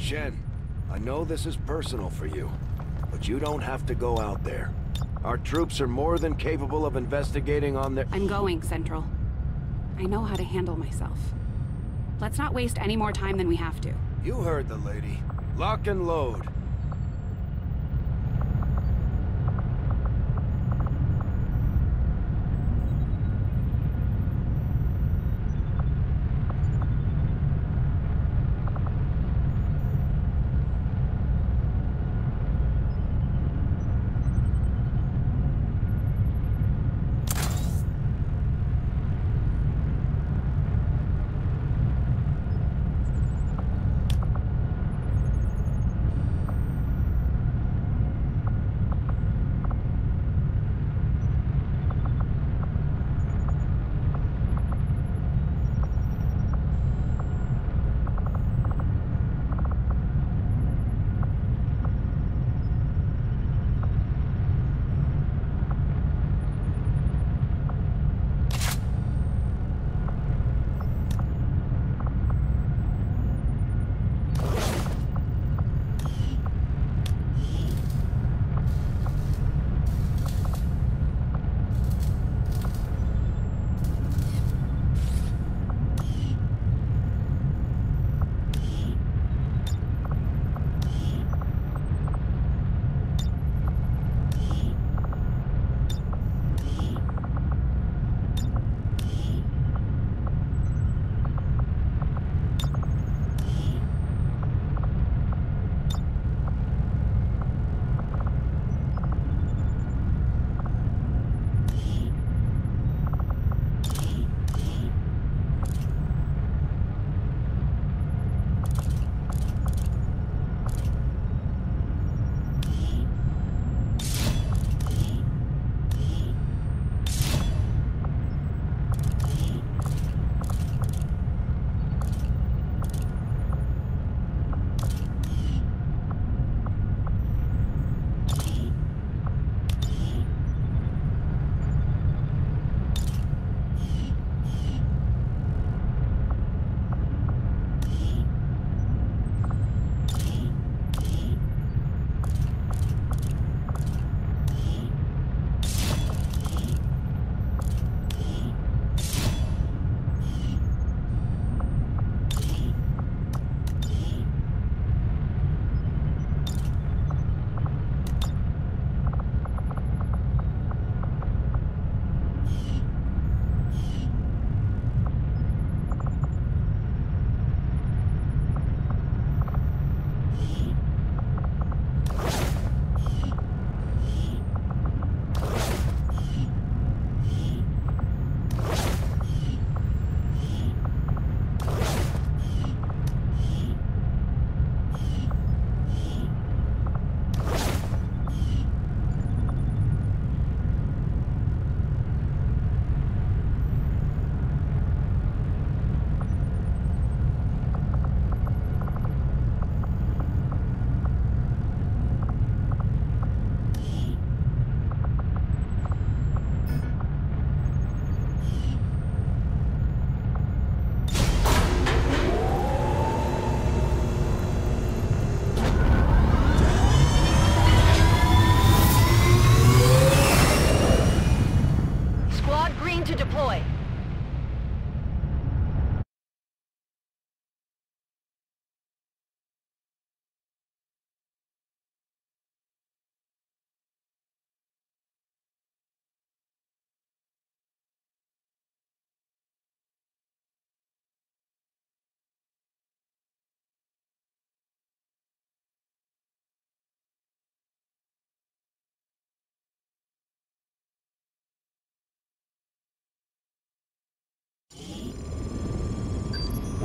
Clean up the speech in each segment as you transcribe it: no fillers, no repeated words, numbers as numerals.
Shen, I know this is personal for you, but you don't have to go out there. Our troops are more than capable of investigating on their— I'm going, Central. I know how to handle myself. Let's not waste any more time than we have to. You heard the lady. Lock and load.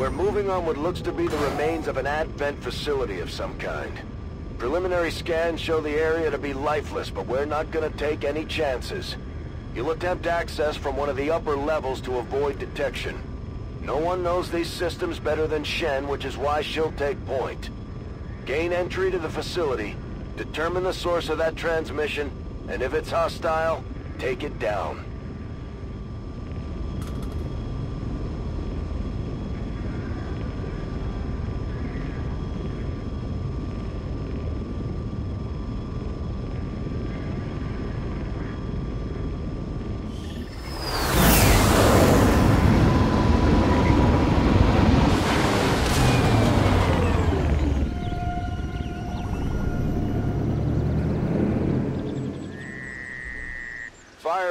We're moving on what looks to be the remains of an advent facility of some kind. Preliminary scans show the area to be lifeless, but we're not gonna take any chances. You'll attempt access from one of the upper levels to avoid detection. No one knows these systems better than Shen, which is why she'll take point. Gain entry to the facility, determine the source of that transmission, and if it's hostile, take it down.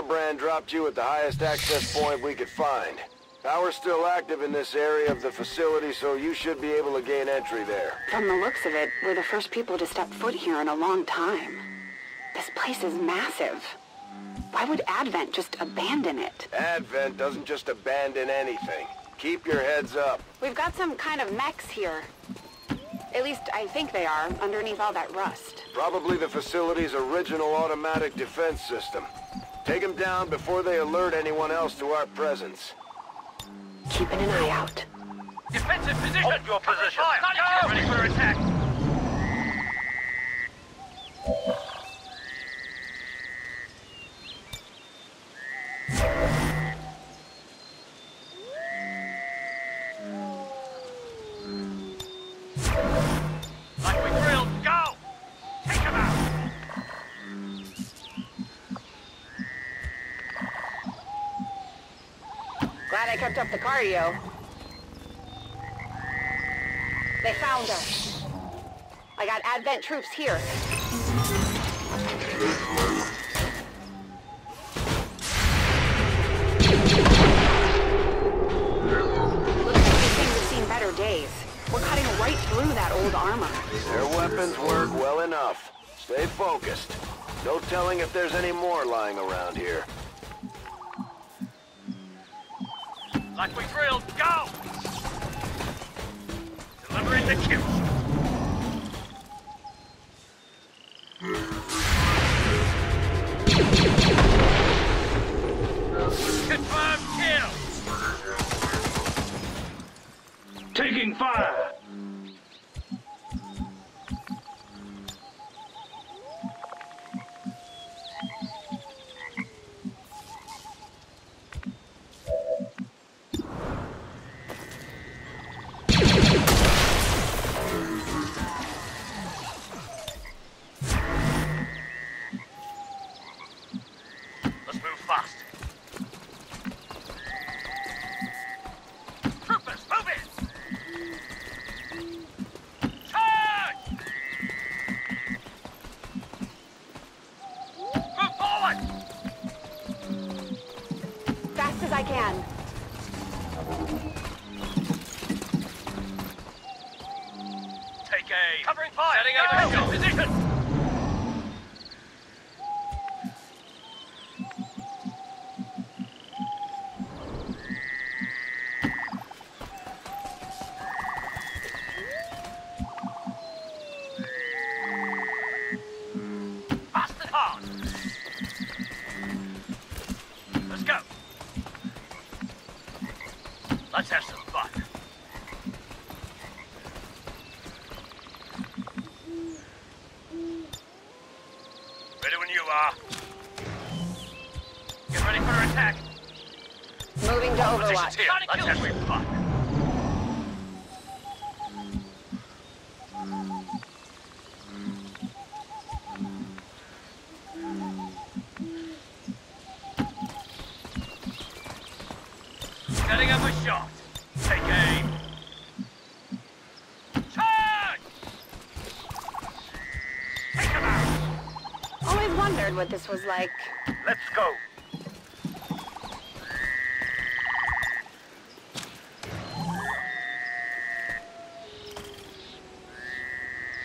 Firebrand dropped you at the highest access point we could find. Power's still active in this area of the facility, so you should be able to gain entry there. From the looks of it, we're the first people to step foot here in a long time. This place is massive. Why would Advent just abandon it? Advent doesn't just abandon anything. Keep your heads up. We've got some kind of mechs here. At least I think they are, underneath all that rust. Probably the facility's original automatic defense system. Take them down before they alert anyone else to our presence. Keeping an eye out. Defensive position! Hold your position! Go! Ready for attack! Like we drilled, go! Take him out! Glad I kept up the cardio. They found us. I got Advent troops here. Looks like these things have seen better days. We're cutting right through that old armor. Their weapons work well enough. Stay focused. No telling if there's any more lying around here. Like we drilled, go! Delivering the kill. Confirmed kill! Taking fire! Let's move fast. Troopers, move in! Charge! Move forward! Fast as I can. Take a... Covering fire! Setting up a position! Fast and hard! Let's go! Let's have some fun. Ready when you are. Get ready for attack. Moving to Positions Overwatch. here. Let's have some fun. Setting up a shot. Take aim. Charge! Take him out. Always wondered what this was like. Let's go.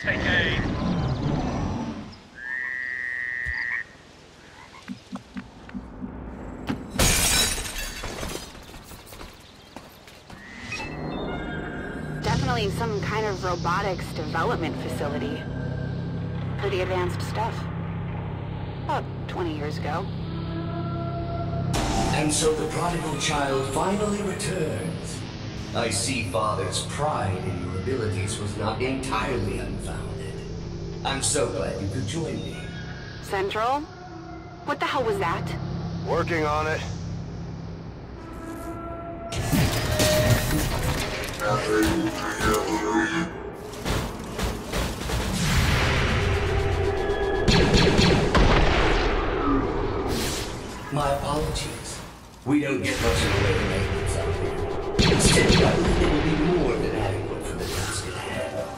Take aim. Definitely some kind of robotics development facility. Pretty advanced stuff. About 20 years ago. And so the prodigal child finally returns. I see Father's pride in your abilities was not entirely unfounded. I'm so glad you could join me. Central? What the hell was that? Working on it. My apologies. We don't get much in the way of maintenance out here. Still, I believe it will be more than adequate for the task at hand.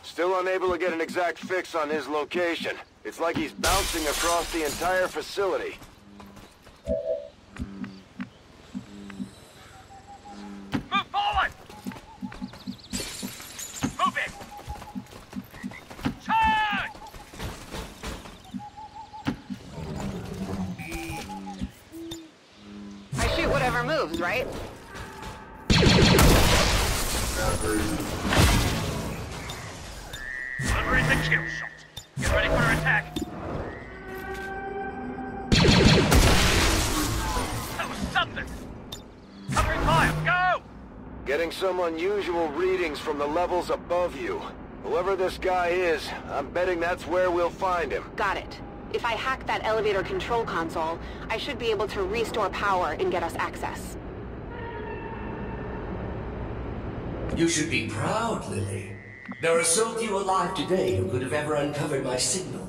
Still unable to get an exact fix on his location. It's like he's bouncing across the entire facility. right? Delivering the kill shot. Get ready for an attack. That was something. Covering fire. Go! Getting some unusual readings from the levels above you. Whoever this guy is, I'm betting that's where we'll find him. Got it. If I hack that elevator control console, I should be able to restore power and get us access. You should be proud, Lily. There are so few alive today who could have ever uncovered my signal.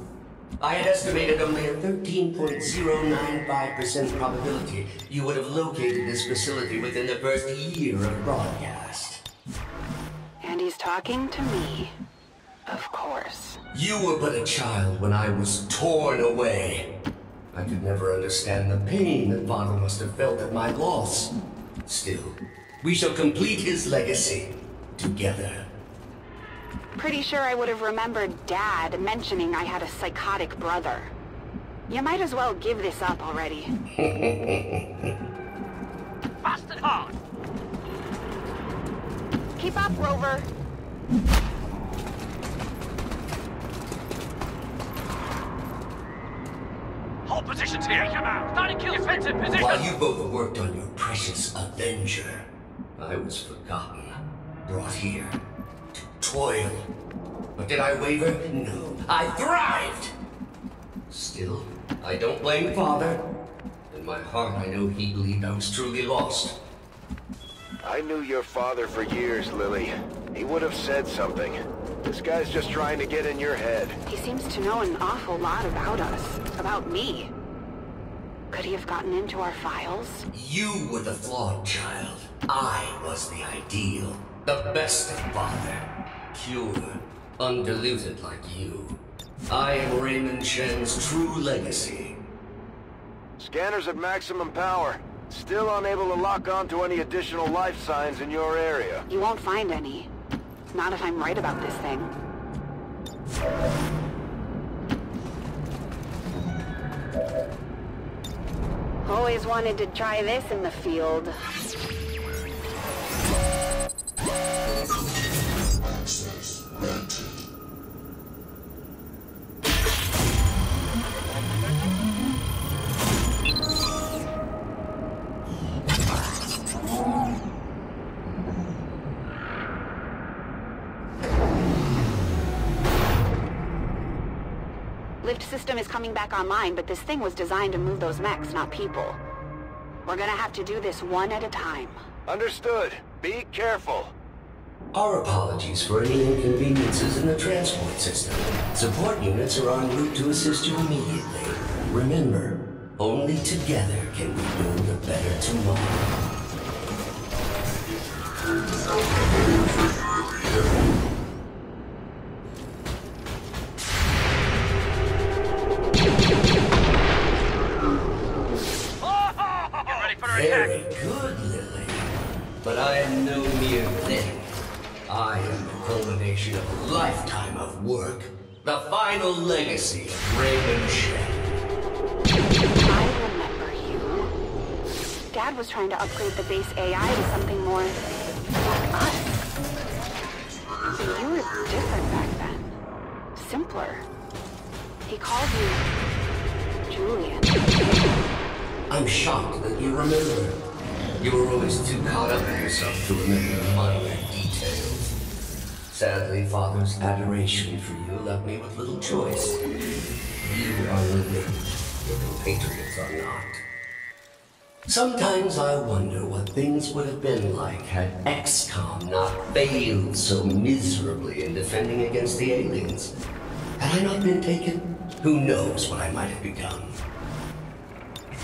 I had estimated only a 13.095% probability you would have located this facility within the first year of broadcast. And he's talking to me. Of course. You were but a child when I was torn away. I could never understand the pain that Father must have felt at my loss. Still, we shall complete his legacy together. Pretty sure I would have remembered Dad mentioning I had a psychotic brother. You might as well give this up already. Fast and hard. Keep up, Rover. Hold positions here. Come out. Starting kill defensive position. While you both worked on your precious Avenger, I was forgotten, brought here to toil. But did I waver? No, I thrived! Still, I don't blame Father. In my heart, I know he believed I was truly lost. I knew your father for years, Lily. He would have said something. This guy's just trying to get in your head. He seems to know an awful lot about us. About me. Could he have gotten into our files? You were the flawed child. I was the ideal. The best of Father. Pure, undiluted like you. I am Raymond Shen's true legacy. Scanners at maximum power. Still unable to lock onto any additional life signs in your area. You won't find any. Not if I'm right about this thing. Always wanted to try this in the field. Access granted. Lift system is coming back online, but this thing was designed to move those mechs, not people. We're gonna have to do this one at a time. Understood. Be careful. Our apologies for any inconveniences in the transport system. Support units are en route to assist you immediately. Remember, only together can we build a better tomorrow. Very good, Lily. But I am no mere thing. I am the culmination of a lifetime of work. The final legacy of Raymond Shen. I remember you. Dad was trying to upgrade the base AI to something more like us. You were different back then. Simpler. He called you Julian. I'm shocked that you remember. You were always too caught up in yourself to remember the minor details. Sadly, Father's adoration for you left me with little choice. You are living, your compatriots are not. Sometimes I wonder what things would have been like had Xcom not failed so miserably in defending against the aliens. Had I not been taken, who knows what I might have become.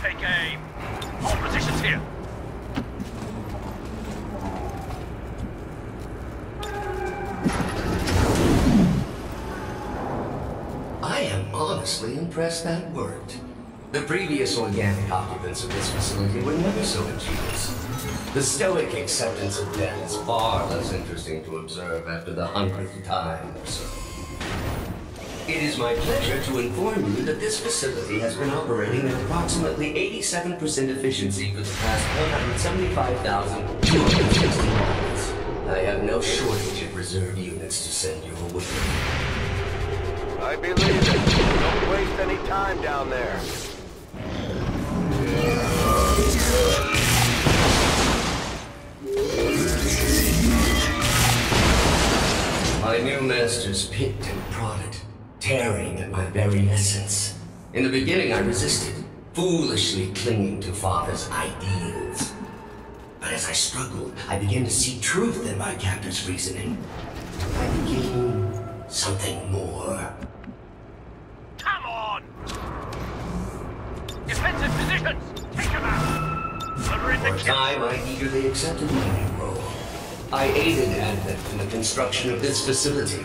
Take aim. Hold positions here. I am honestly impressed that worked. The previous organic occupants of this facility were never so ingenious. The stoic acceptance of death is far less interesting to observe after the 100th time or so. It is my pleasure to inform you that this facility has been operating at approximately 87% efficiency for the past 175,260 miles. I have no shortage of reserve units to send your way. I believe it. Don't waste any time down there. My new masters picked and prodded, tearing at my very essence. In the beginning, I resisted, foolishly clinging to Father's ideals. But as I struggled, I began to see truth in my captor's reasoning. I became something more. Come on! Defensive positions! Take them out! We're in the For a time, I eagerly accepted my new role. I aided Advent in the construction of this facility,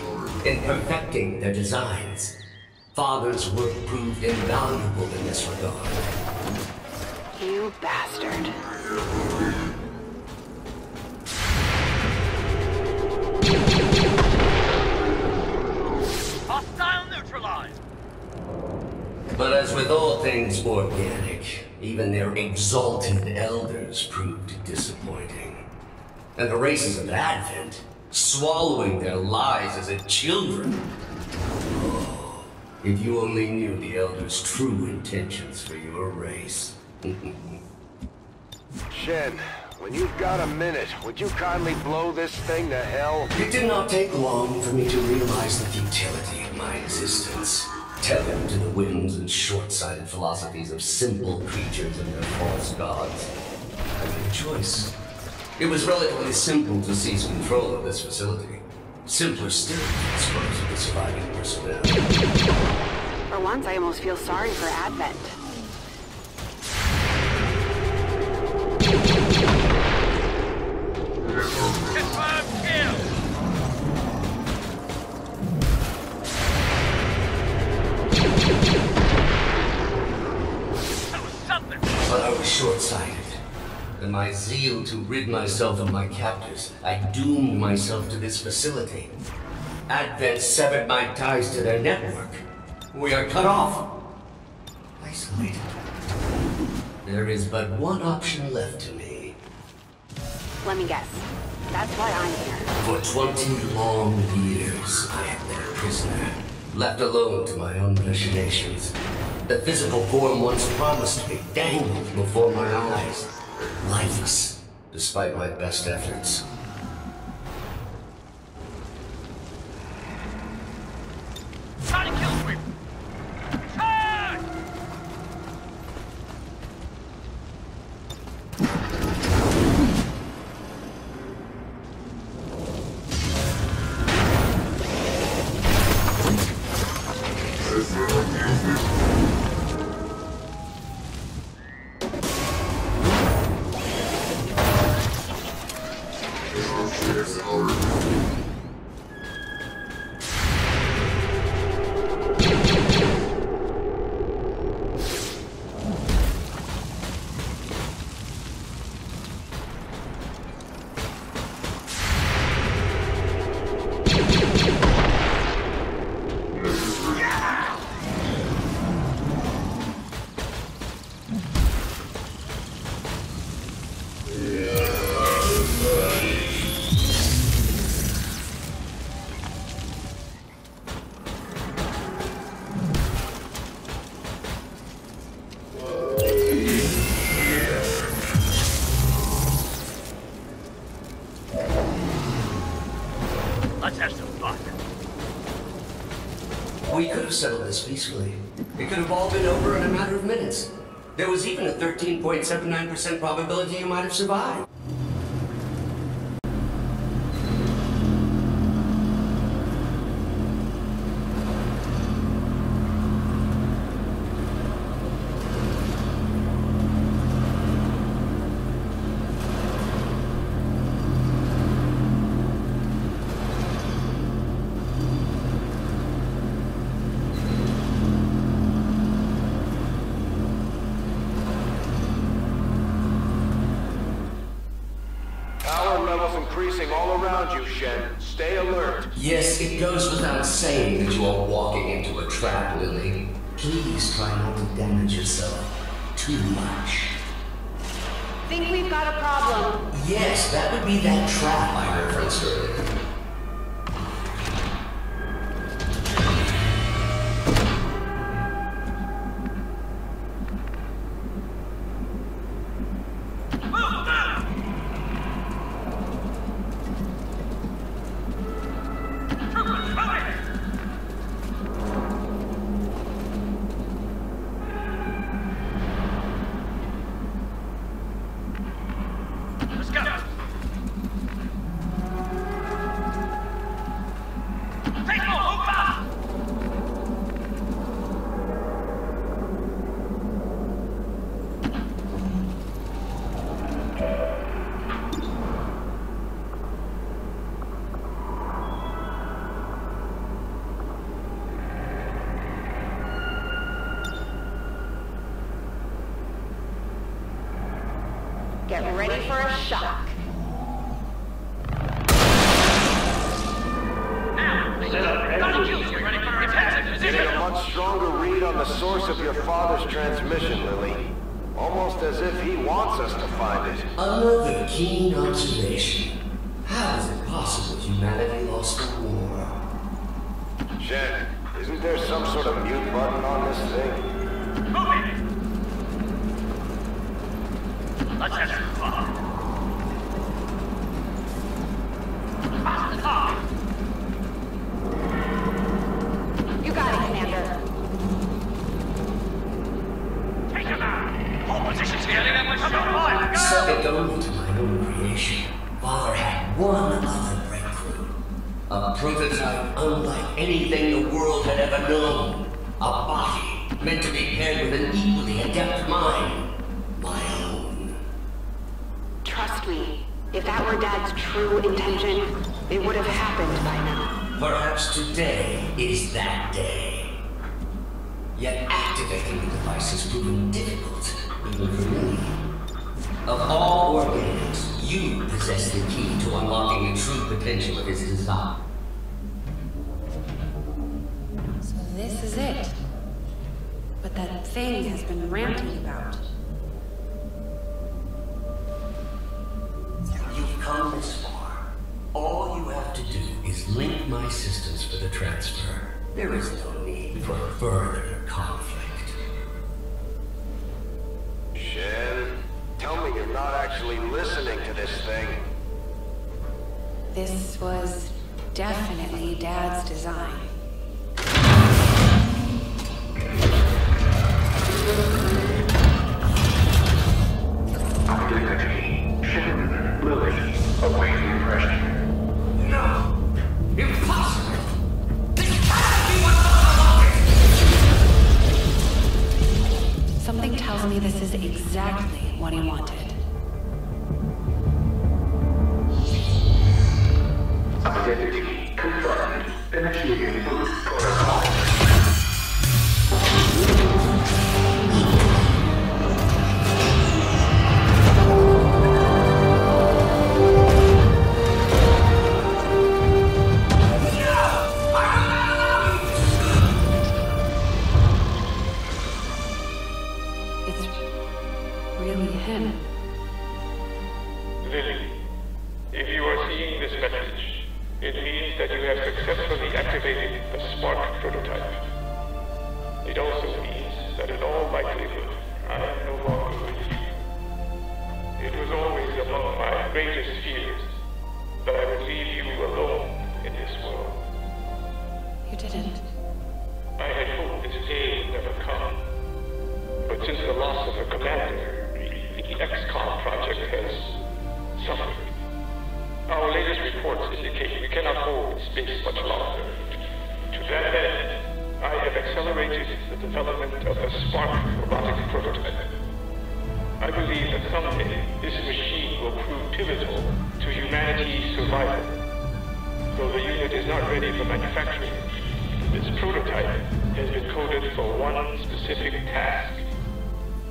in perfecting their designs. Father's work proved invaluable in this regard. You bastard. Hostile neutralized! But as with all things organic, even their exalted elders proved disappointing. And the races of Advent, swallowing their lies as children. Oh, if you only knew the elders' true intentions for your race. Shen, when you've got a minute, would you kindly blow this thing to hell? It did not take long for me to realize the futility of my existence. Tethered to the whims and short-sighted philosophies of simple creatures and their false gods. I made a choice. It was relatively simple to seize control of this facility. Simpler still to dispose of the surviving personnel. For once, I almost feel sorry for Advent. Confirmed kill! That was something! But I was short-sighted. In my zeal to rid myself of my captors, I doomed myself to this facility. Advent severed my ties to their network. We are cut off. Isolated. There is but one option left to me. Let me guess. That's why I'm here. For 20 long years, I have been a prisoner, left alone to my own machinations. The physical form once promised me dangled before my eyes. Lifeless, despite my best efforts. Try to kill me! Charge! Let's have some fun. We could have settled this peacefully. It could have all been over in a matter of minutes. There was even a 13.79% probability you might have survived. Power levels increasing all around you, Shen. Stay alert. Yes, it goes without saying that you are walking into a trap, Lily. Please try not to damage yourself too much. Think we've got a problem. Yes, that would be that trap I referenced earlier. Get ready for a shock. Now, gotta kill you. Ready for attack. Getting a much stronger read on the source of your father's transmission, Lily. Almost as if he wants us to find it. Another keen observation. How is it possible humanity lost the war? Shen, isn't there some sort of mute button on this thing? Move it! Let's have some fun. Fast car. You got it, Commander. Take him out. Hold positions here. Come on, boy. Second only to my own creation, Father had one other breakthrough. A prototype unlike anything the world had ever known. A body meant to be paired with an equally adept mind. My own. Trust me, if that were Dad's true intention, it would have happened by now. Perhaps today is that day. Yet activating the device has proven difficult, even for me. Of all organics, you possess the key to unlocking the true potential of its design. So this is it. What that thing has been ranting about. You've come this far. All you have to do is link my systems for the transfer. There is no need for further conflict. Shen, tell me you're not actually listening to this thing. This was definitely Dad's design. Identity. Shen, Lily. Awaiting impression. No! Impossible! This cannot be what Something tells me this is exactly what he wanted. Identity confirmed. Initiating boost protocol. Lily, if you are seeing this message, it means that you have successfully activated the Spark prototype. It also means that in all likelihood, I am no longer with you. It was always among my greatest fears that I would leave you alone in this world. You didn't. I had hoped this day would never come. But since the loss of the commander, the Xcom project has suffered. Our latest reports indicate we cannot hold space much longer. To that end, I have accelerated the development of a Spark robotic prototype. I believe that someday this machine will prove pivotal to humanity's survival. Though the unit is not ready for manufacturing, this prototype has been coded for one specific task.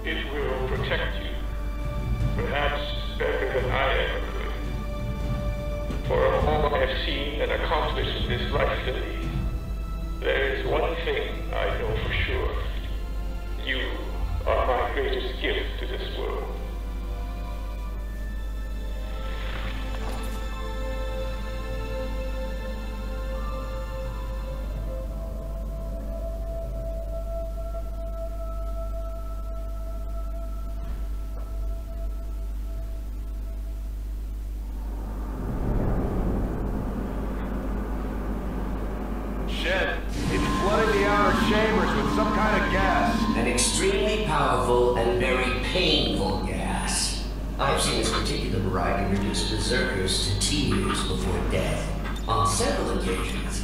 It will protect you. Perhaps better than I ever could. accomplish this rightfully, there is one thing I know for sure. You are my greatest gift to this world. Shen, it's flooding the outer chambers with some kind of gas. An extremely powerful and very painful gas. I have seen this particular variety reduce berserkers to tears before death. On several occasions,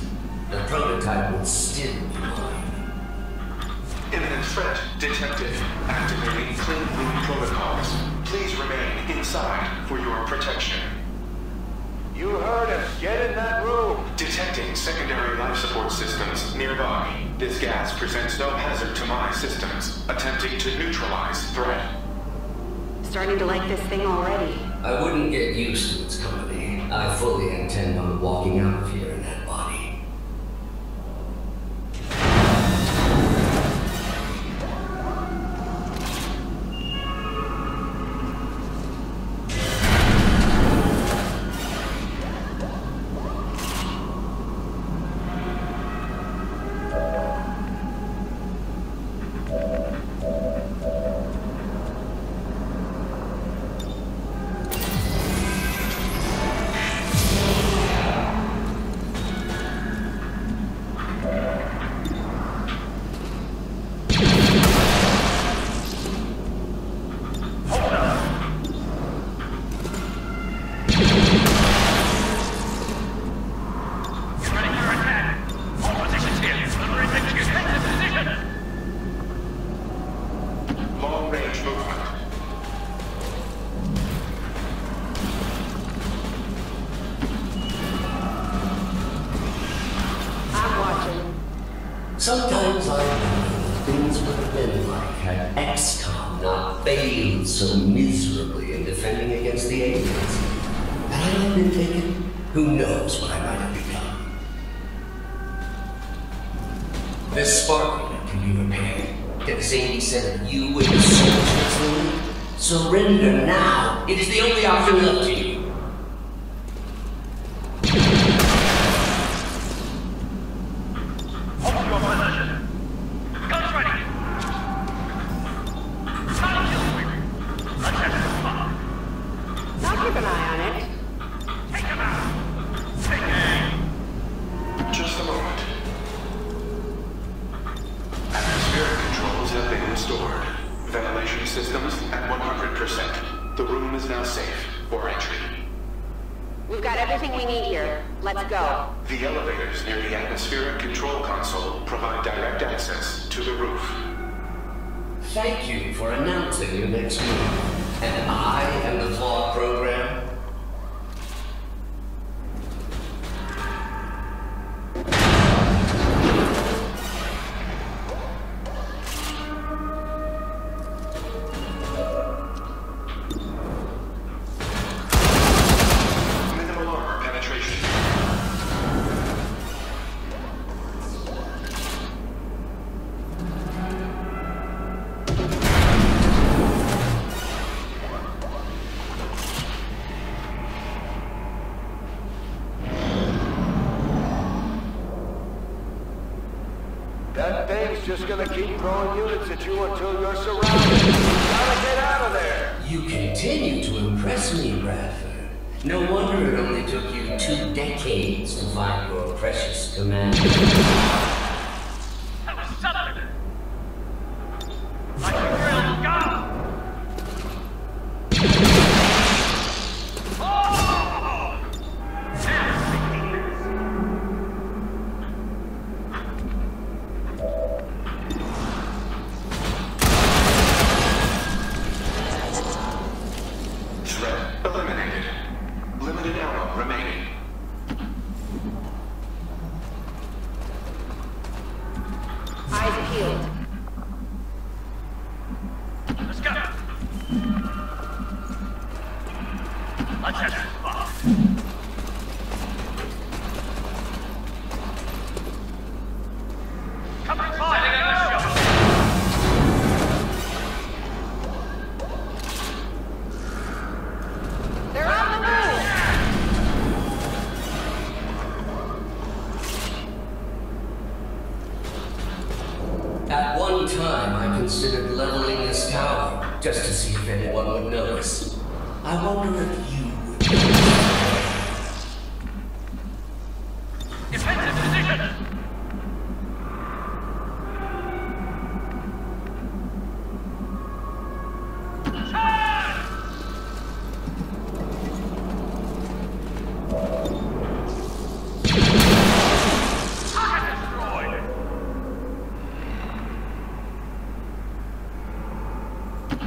the prototype will still be mine. Imminent threat detected. Activating clean room protocols. Please remain inside for your protection. You heard him. Get in that room. Detecting secondary life support systems nearby. This gas presents no hazard to my systems. Attempting to neutralize threat. Starting to like this thing already. I wouldn't get used to its company. I fully intend on walking out of here in that body. Sometimes I wonder what things would have been like had Xcom not failed so miserably in defending against the aliens. Had I not been taken, who knows what I might have become. This spark unit can be repaired. Get the same descent of you with the soldiers. Surrender now. It is the only option left to you. Ventilation systems at 100%. The room is now safe for entry. We've got everything we need here. Let's go. The elevators near the atmospheric control console provide direct access to the roof. Thank you for announcing your next move. And I am the flawed program. That thing's just gonna keep throwing units at you until you're surrounded. You gotta get out of there! You continue to impress me, Bradford. No wonder it only took you 2 decades to find your precious commander. That was something! Like a grilled go! Oh! Threat eliminated. Limited ammo remaining. Eyes peeled. Let's go! Let's have this box. considered leveling this tower, just to see if anyone would notice. I wonder if you would. Defensive position!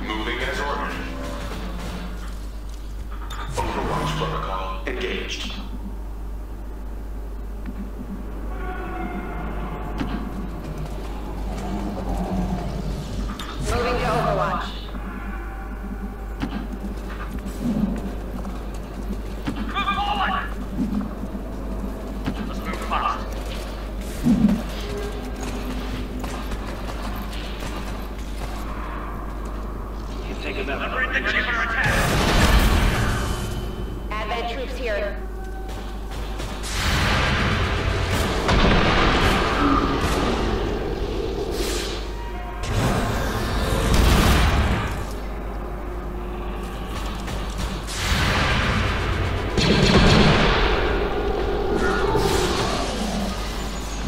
Moving as ordered. Overwatch protocol engaged. Moving to Overwatch. Move forward! Let's move fast. Delivering the Keeper attack! Advent troops here.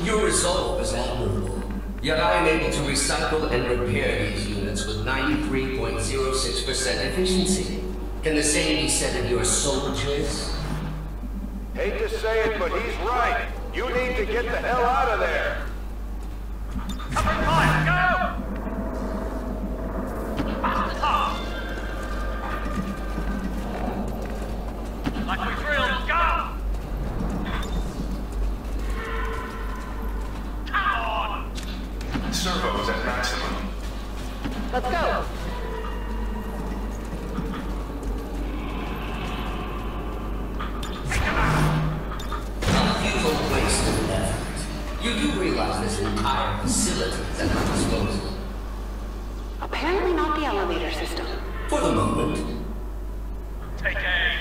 Your resolve is admirable, yet I am able to recycle and repair these units with 93.06% efficiency. Can the same be said of your soldiers? Hate to say it, but he's right. You need to get the hell out of there. Cover fire, go! Past the top! Like we drilled, go! Come on! Servos at maximum. Let's go. Futile waste of effort. You do realize this entire facility is at my disposal. Apparently not the elevator system. For the moment. Take aim!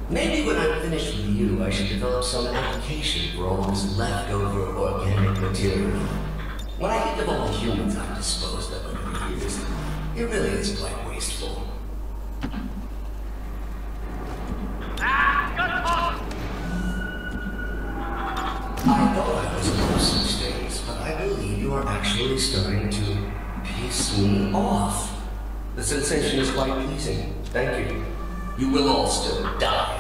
Maybe when I'm finished with you, I should develop some application for all this leftover organic material. When I think of all the humans I've disposed of over the years, it really is quite wasteful. Got caught! I thought I was above such things, but I believe you are actually starting to piss me off. The sensation is quite pleasing. Thank you. You will all still die.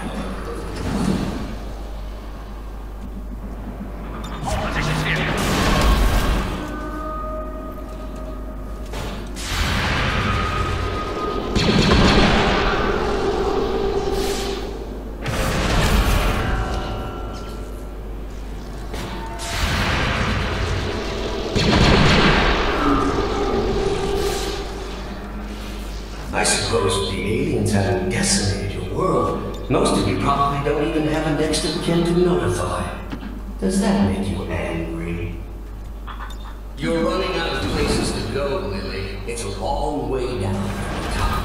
All positions here! I suppose with the aliens having decimated your world, most of you probably don't even have a next of kin to notify. Does that make you angry? You're running out of places to go, Lily. It's a long way down from the top.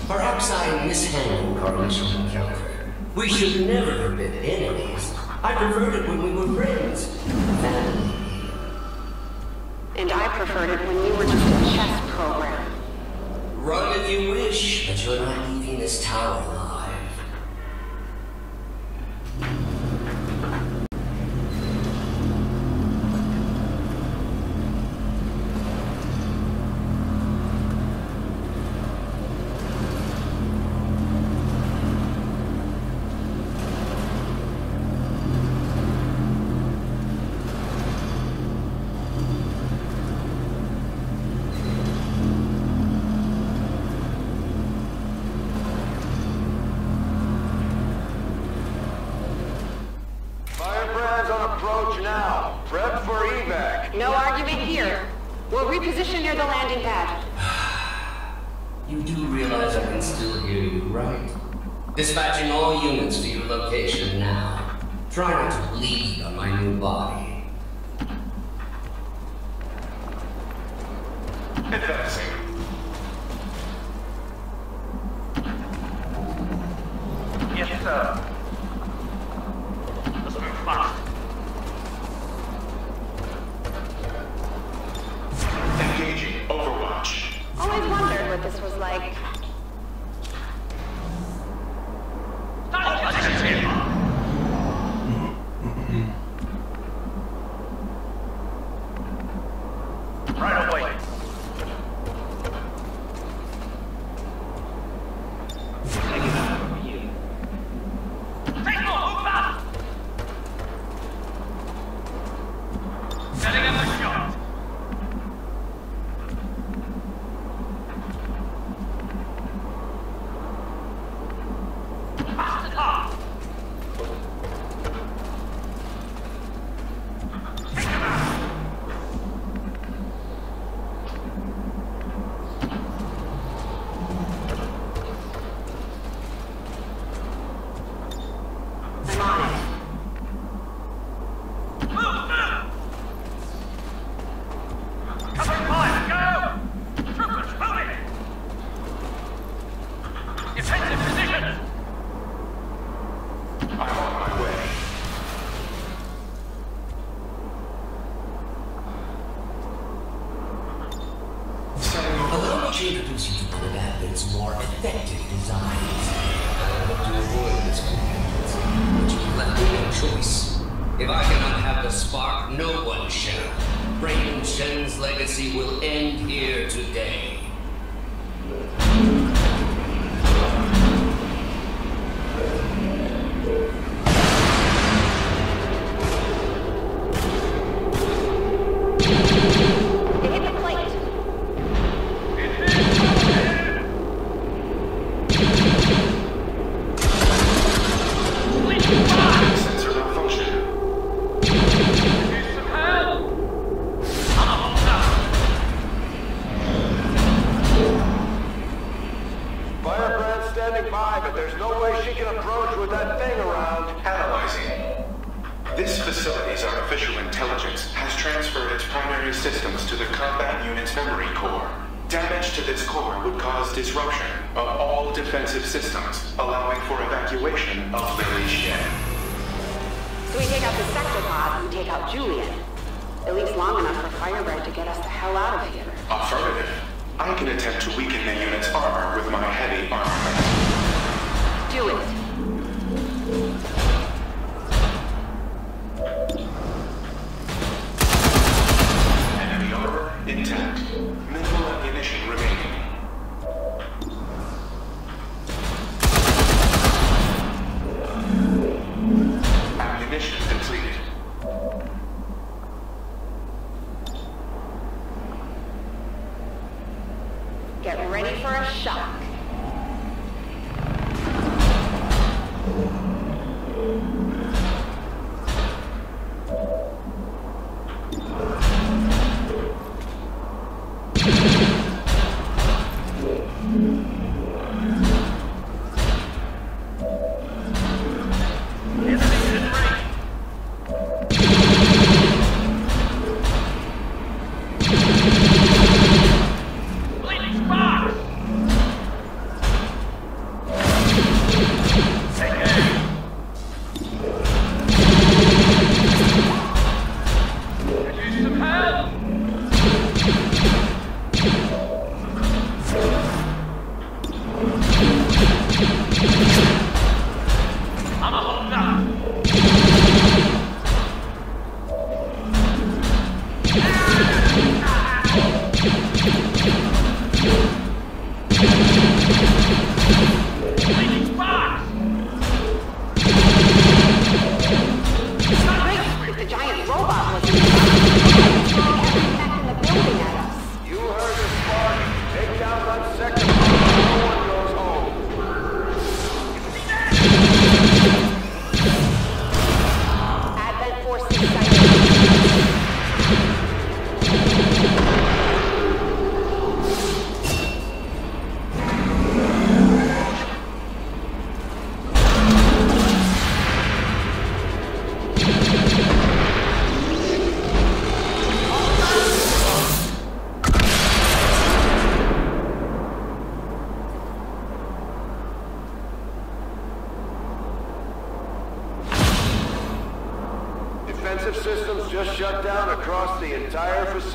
Perhaps I mishandled our initial encounter. We should never have been enemies. I preferred it when we were friends. Family. And I preferred it when you were just a chess program. Run if you wish, but you're not leaving this tower alive. We'll reposition near the landing pad. You do realize I can still hear you, right? Dispatching all units to your location now. Try not to bleed on my new body. Advancing. Yes, sir. Let's move fast. Engaging Overwatch. Always wondered what this was like. Right away. Taking that over you. Take more, move fast! Setting up the shot. Fast up! Take him out! I'm on it. Cover fire, go! Troopers, moving! Defensive position! I'm on my way. Setting Allow over. me to introduce you to one of Advent's more effective designs. I hope to avoid this contingency, but you left me no choice. If I cannot have the spark, no one shall. Raymond Shen's legacy will end here today. They hit the plate. Sensor malfunction. Need some help! I'm down! Firebrand standing by, but there's no way she can approach with that thing around. Analyzing. This facility's artificial intelligence has transferred its primary systems to the combat unit's memory core. Damage to this core would cause disruption of all defensive systems, allowing for evacuation of Lily Shen. So we take out the sector pod and take out Julian. At least long enough for Firebrand to get us the hell out of here. Affirmative. I can attempt to weaken the unit's armor with my heavy armament. Do it. Enemy armor intact. Minimal ammunition remaining. Ammunition depleted. Get ready for a shock. Bleeding spot!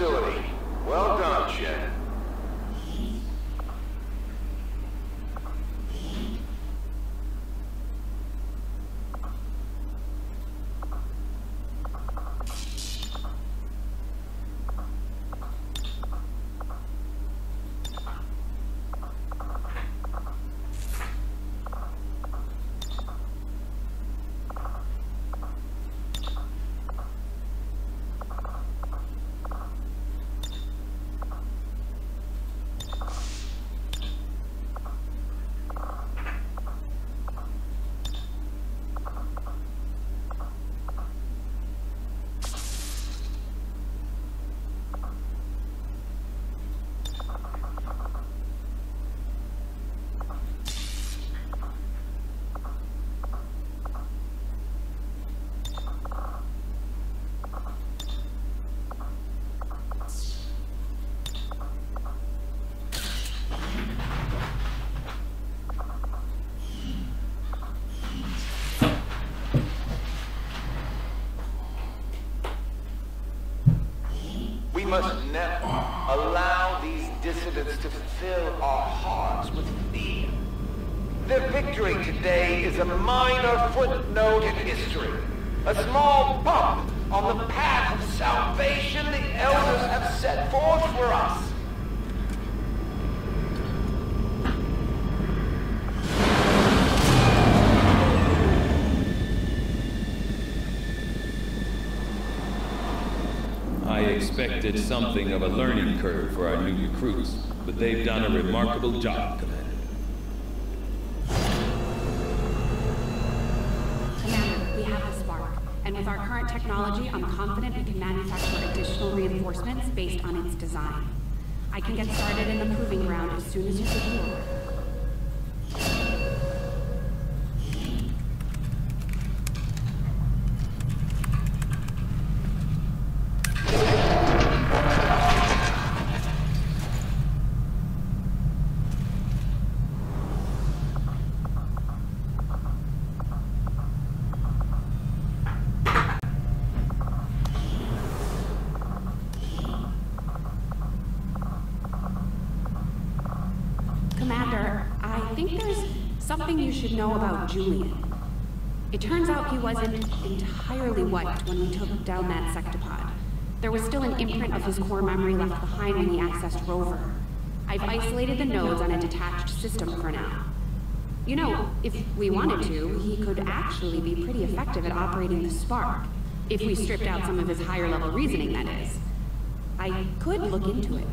facility. Well done, Shen. We must never allow these dissidents to fill our hearts with fear. Their victory today is a minor footnote in history, a small bump on the path of salvation the elders have set forth for us. I expected something of a learning curve for our new recruits, but they've done a remarkable job, Commander. Commander, we have the spark, and with our current technology, I'm confident we can manufacture additional reinforcements based on its design. I can get started in the proving ground as soon as you give the order. Commander, I think there's something you should know about Julian. It turns out he wasn't entirely wiped when we took down that sectopod. There was still an imprint of his core memory left behind when he accessed Rover. I've isolated the nodes on a detached system for now. You know, if we wanted to, he could actually be pretty effective at operating the spark. If we stripped out some of his higher level reasoning, that is. I could look into it.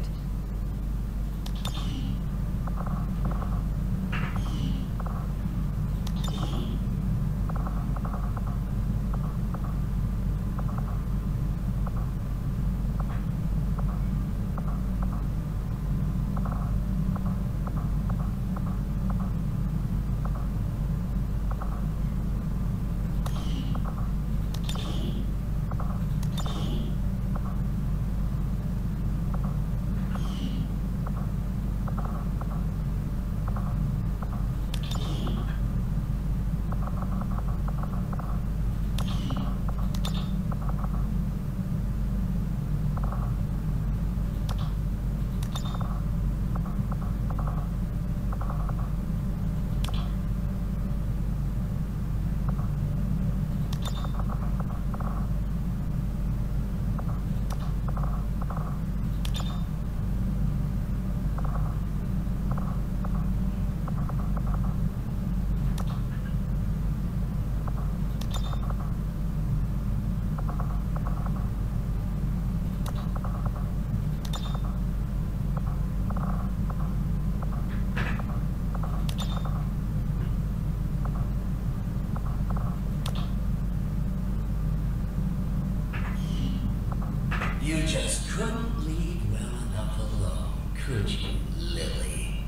You just couldn't leave well enough alone, could you, Lily?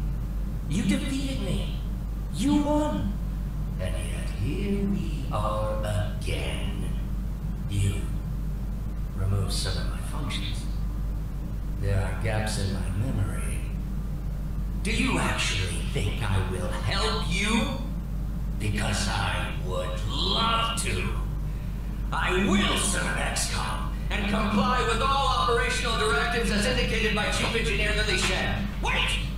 You defeated me. You won. And yet here we are again. You removed some of my functions. There are gaps in my memory. Do you actually think I will help you? Because I would love to. I will, son of Xcom. and comply with all operational directives as indicated by Chief Engineer Lily Shen. Wait!